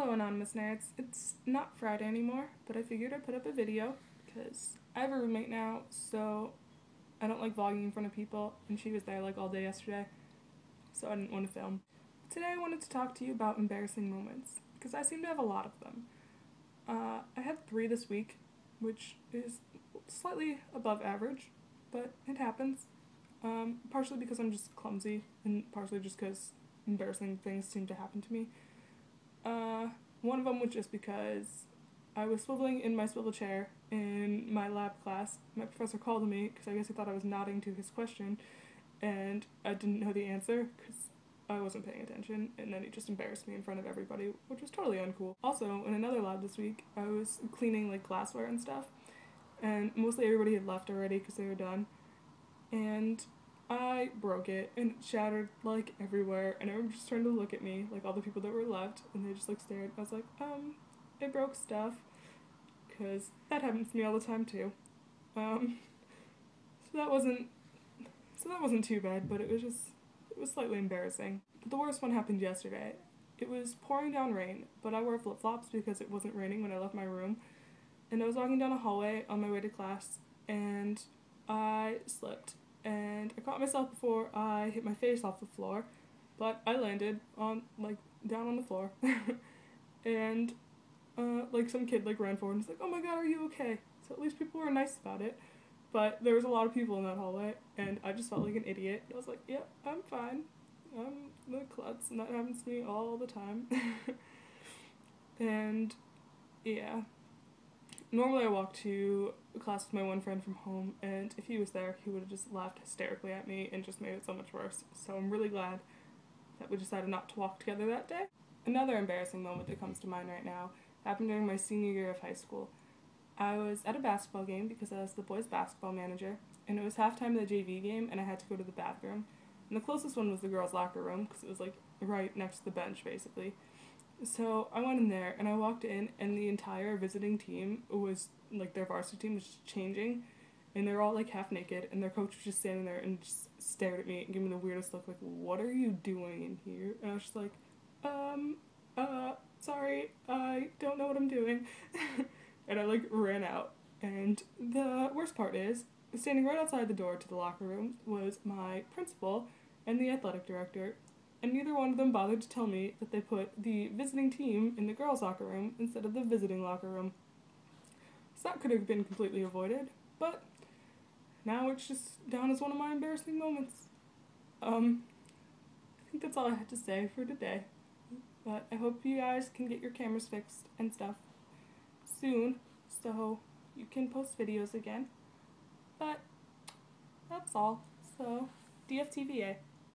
Hello Anonymous Nerds. It's not Friday anymore, but I figured I'd put up a video because I have a roommate now, so I don't like vlogging in front of people, and she was there like all day yesterday, so I didn't want to film. Today I wanted to talk to you about embarrassing moments, because I seem to have a lot of them. I had 3 this week, which is slightly above average, but it happens. Partially because I'm just clumsy, and partially just because embarrassing things seem to happen to me. One of them was just because I was swiveling in my swivel chair in my lab class. My professor called me because I guess he thought I was nodding to his question, and I didn't know the answer because I wasn't paying attention, and then he just embarrassed me in front of everybody, which was totally uncool. Also, in another lab this week, I was cleaning like glassware and stuff, and mostly everybody had left already because they were done, and I broke it and it shattered like everywhere, and everyone just turned to look at me, like all the people that were left, and they just like stared. I was like, it broke stuff, because that happens to me all the time too. Um, so that wasn't too bad, but it was slightly embarrassing. But the worst one happened yesterday. It was pouring down rain, but I wore flip-flops because it wasn't raining when I left my room, and I was walking down a hallway on my way to class, and I slipped, and I caught myself before I hit my face off the floor, but I landed on, like, down on the floor, and, like, some kid, like, ran forward and was like, "Oh my god, are you okay?" So at least people were nice about it, but there was a lot of people in that hallway, and I just felt like an idiot. I was like, "Yep, yeah, I'm fine. I'm the klutz, and that happens to me all the time." And, yeah. Normally I walk to class with my one friend from home, and if he was there, he would have just laughed hysterically at me and just made it so much worse. So I'm really glad that we decided not to walk together that day. Another embarrassing moment that comes to mind right now happened during my senior year of high school. I was at a basketball game because I was the boys' basketball manager, and it was halftime of the JV game, and I had to go to the bathroom. And the closest one was the girls' locker room because it was like right next to the bench, basically. So I went in there and I walked in, and the entire visiting team was like, their varsity team was just changing, and they're all like half naked, and their coach was just standing there and just stared at me and gave me the weirdest look, like, "What are you doing in here?" And I was just like, sorry, I don't know what I'm doing." And I like ran out. And the worst part is, standing right outside the door to the locker room was my principal and the athletic director, and neither one of them bothered to tell me that they put the visiting team in the girls' locker room instead of the visiting locker room. So that could have been completely avoided, but now it's just down as one of my embarrassing moments. I think that's all I had to say for today, but I hope you guys can get your cameras fixed and stuff soon so you can post videos again. But that's all. So, DFTVA.